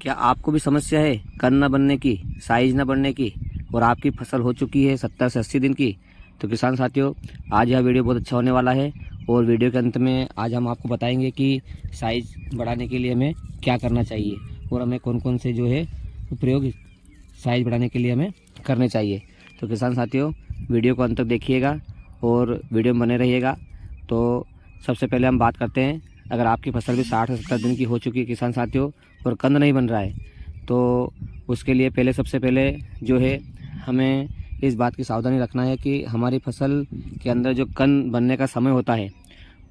क्या आपको भी समस्या है कण न बनने की, साइज न बढ़ने की और आपकी फसल हो चुकी है 70 से 80 दिन की? तो किसान साथियों, आज यह वीडियो बहुत अच्छा होने वाला है और वीडियो के अंत में आज हम आपको बताएंगे कि साइज बढ़ाने के लिए हमें क्या करना चाहिए और हमें कौन कौन से जो है प्रयोग साइज बढ़ाने के लिए हमें करने चाहिए। तो किसान साथियों, वीडियो को अंत तक देखिएगा और वीडियो में बने रहिएगा। तो सबसे पहले हम बात करते हैं, अगर आपकी फसल भी 60 से 70 दिन की हो चुकी है किसान साथियों और कंद नहीं बन रहा है, तो उसके लिए सबसे पहले जो है हमें इस बात की सावधानी रखना है कि हमारी फसल के अंदर जो कंद बनने का समय होता है,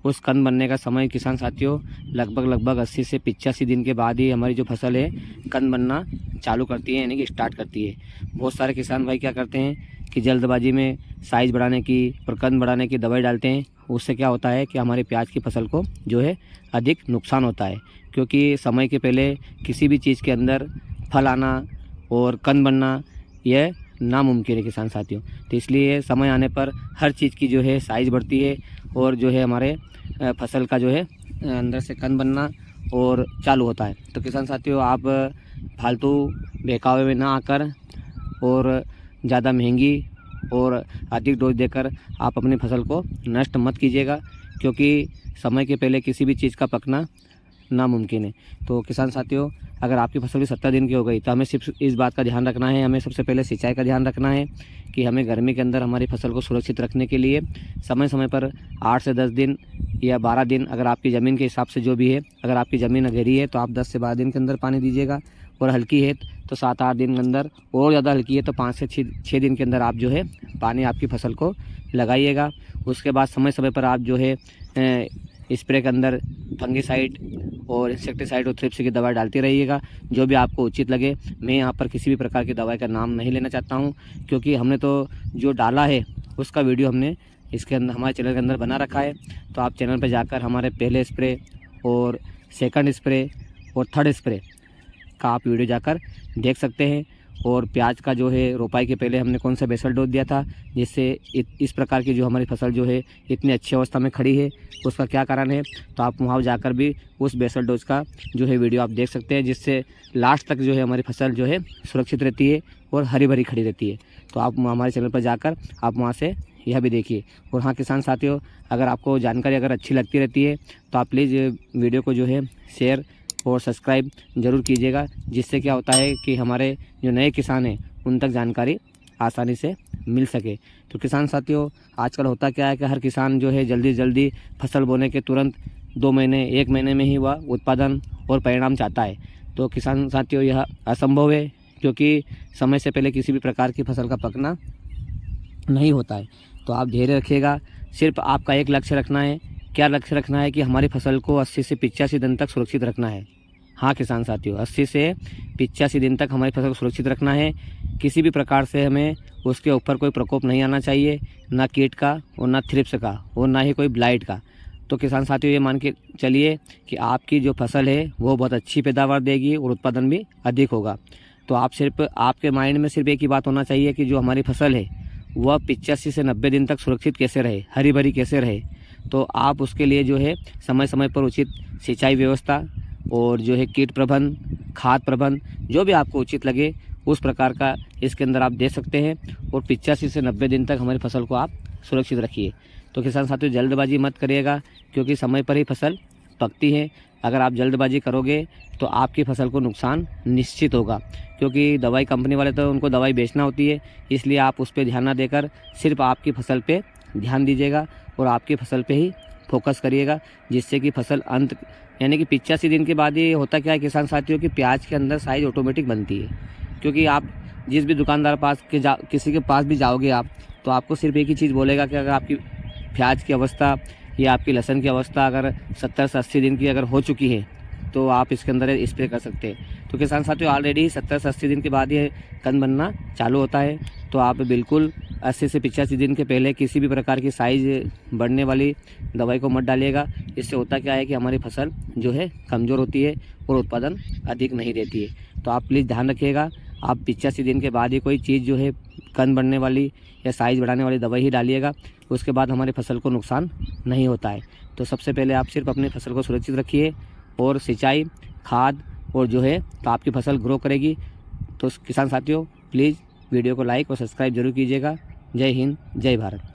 उस कंद बनने का समय किसान साथियों लगभग 80 से 85 दिन के बाद ही हमारी जो फसल है कंद बनना चालू करती है, यानी कि स्टार्ट करती है। बहुत सारे किसान भाई क्या करते हैं कि जल्दबाजी में साइज़ बढ़ाने की और कंद बढ़ाने की दवाई डालते हैं। उससे क्या होता है कि हमारे प्याज की फसल को जो है अधिक नुकसान होता है, क्योंकि समय के पहले किसी भी चीज़ के अंदर फल आना और कंद बनना यह नामुमकिन है किसान साथियों। तो इसलिए समय आने पर हर चीज़ की जो है साइज़ बढ़ती है और जो है हमारे फसल का जो है अंदर से कंद बनना और चालू होता है। तो किसान साथियों, आप फालतू बहकावे में ना आकर और ज़्यादा महंगी और अधिक डोज देकर आप अपनी फसल को नष्ट मत कीजिएगा, क्योंकि समय के पहले किसी भी चीज़ का पकना नामुमकिन है। तो किसान साथियों, अगर आपकी फसल भी 70 दिन की हो गई तो हमें सिर्फ इस बात का ध्यान रखना है, हमें सबसे पहले सिंचाई का ध्यान रखना है कि हमें गर्मी के अंदर हमारी फसल को सुरक्षित रखने के लिए समय समय पर 8 से 10 दिन या 12 दिन, अगर आपकी ज़मीन के हिसाब से जो भी है, अगर आपकी ज़मीन गहरी है तो आप 10 से 12 दिन के अंदर पानी दीजिएगा और हल्की है तो 7-8 दिन के अंदर, और ज़्यादा हल्की है तो 5 से 6 दिन के अंदर आप जो है पानी आपकी फसल को लगाइएगा। उसके बाद समय समय पर आप जो है स्प्रे के अंदर फंगिसाइड और इंसेक्टिसाइड और थ्रिप्स की दवा डालते रहिएगा, जो भी आपको उचित लगे। मैं यहाँ पर किसी भी प्रकार की दवाई का नाम नहीं लेना चाहता हूँ, क्योंकि हमने तो जो डाला है उसका वीडियो हमने इसके अंदर हमारे चैनल के अंदर बना रखा है। तो आप चैनल पर जाकर हमारे पहले स्प्रे और सेकंड स्प्रे और थर्ड स्प्रे का आप वीडियो जाकर देख सकते हैं। और प्याज का जो है रोपाई के पहले हमने कौन सा बेसल डोज दिया था, जिससे इस प्रकार की जो हमारी फसल जो है इतनी अच्छी अवस्था में खड़ी है, उसका क्या कारण है, तो आप वहाँ जाकर भी उस बेसल डोज का जो है वीडियो आप देख सकते हैं, जिससे लास्ट तक जो है हमारी फसल जो है सुरक्षित रहती है और हरी भरी खड़ी रहती है। तो आप हमारे चैनल पर जाकर आप वहाँ से यह भी देखिए। और हाँ किसान साथियों, अगर आपको जानकारी अगर अच्छी लगती रहती है तो आप प्लीज़ वीडियो को जो है शेयर और सब्सक्राइब ज़रूर कीजिएगा, जिससे क्या होता है कि हमारे जो नए किसान हैं उन तक जानकारी आसानी से मिल सके। तो किसान साथियों, आजकल होता क्या है कि हर किसान जो है जल्दी फसल बोने के तुरंत 2 महीने 1 महीने में ही वह उत्पादन और परिणाम चाहता है। तो किसान साथियों, यह असंभव है, क्योंकि समय से पहले किसी भी प्रकार की फसल का पकना नहीं होता है। तो आप धैर्य रखिएगा, सिर्फ आपका एक लक्ष्य रखना है। क्या लक्ष्य रखना है कि हमारी फसल को 80 से 85 दिन तक सुरक्षित रखना है। हाँ किसान साथियों, 80 से 85 दिन तक हमारी फसल को सुरक्षित रखना है। किसी भी प्रकार से हमें उसके ऊपर कोई प्रकोप नहीं आना चाहिए, ना कीट का और ना थ्रिप्स का और ना ही कोई ब्लाइट का। तो किसान साथियों, ये मान के चलिए कि आपकी जो फसल है वो बहुत अच्छी पैदावार देगी और उत्पादन भी अधिक होगा। तो आप सिर्फ आपके माइंड में सिर्फ एक ही बात होना चाहिए कि जो हमारी फसल है वह 85 से 90 दिन तक सुरक्षित कैसे रहे, हरी भरी कैसे रहे। तो आप उसके लिए जो है समय समय पर उचित सिंचाई व्यवस्था और जो है कीट प्रबंधन, खाद प्रबंधन, जो भी आपको उचित लगे उस प्रकार का इसके अंदर आप दे सकते हैं और 85 से 90 दिन तक हमारी फसल को आप सुरक्षित रखिए। तो किसान साथियों, जल्दबाजी मत करिएगा, क्योंकि समय पर ही फसल पकती है। अगर आप जल्दबाजी करोगे तो आपकी फसल को नुकसान निश्चित होगा, क्योंकि दवाई कंपनी वाले तो उनको दवाई बेचना होती है, इसलिए आप उस पर ध्यान ना देकर सिर्फ आपकी फसल पे ध्यान दीजिएगा और आपकी फसल पे ही फोकस करिएगा, जिससे कि फसल अंत यानी कि 85 दिन के बाद ही होता क्या है किसान साथियों कि प्याज के अंदर साइज ऑटोमेटिक बनती है। क्योंकि आप जिस भी दुकानदार पास के किसी के पास भी जाओगे आप, तो आपको सिर्फ एक ही चीज़ बोलेगा कि अगर आपकी प्याज की अवस्था या आपकी लहसुन की अवस्था अगर 70 से 80 दिन की अगर हो चुकी है तो आप इसके अंदर स्प्रे कर सकते हैं। तो किसान साथियों, ऑलरेडी 70 से 80 दिन के बाद ये कंद बनना चालू होता है। तो आप बिल्कुल 80 से 85 दिन के पहले किसी भी प्रकार की साइज बढ़ने वाली दवाई को मत डालिएगा। इससे होता क्या है कि हमारी फसल जो है कमज़ोर होती है और उत्पादन अधिक नहीं देती है। तो आप प्लीज़ ध्यान रखिएगा, आप 85 दिन के बाद ही कोई चीज़ जो है कंद बढ़ने वाली या साइज़ बढ़ाने वाली दवाई ही डालिएगा, उसके बाद हमारी फसल को नुकसान नहीं होता है। तो सबसे पहले आप सिर्फ अपनी फसल को सुरक्षित रखिए और सिंचाई, खाद और जो है तो आपकी फसल ग्रो करेगी। तो किसान साथियों प्लीज़ वीडियो को लाइक और सब्सक्राइब जरूर कीजिएगा। जय हिंद, जय भारत।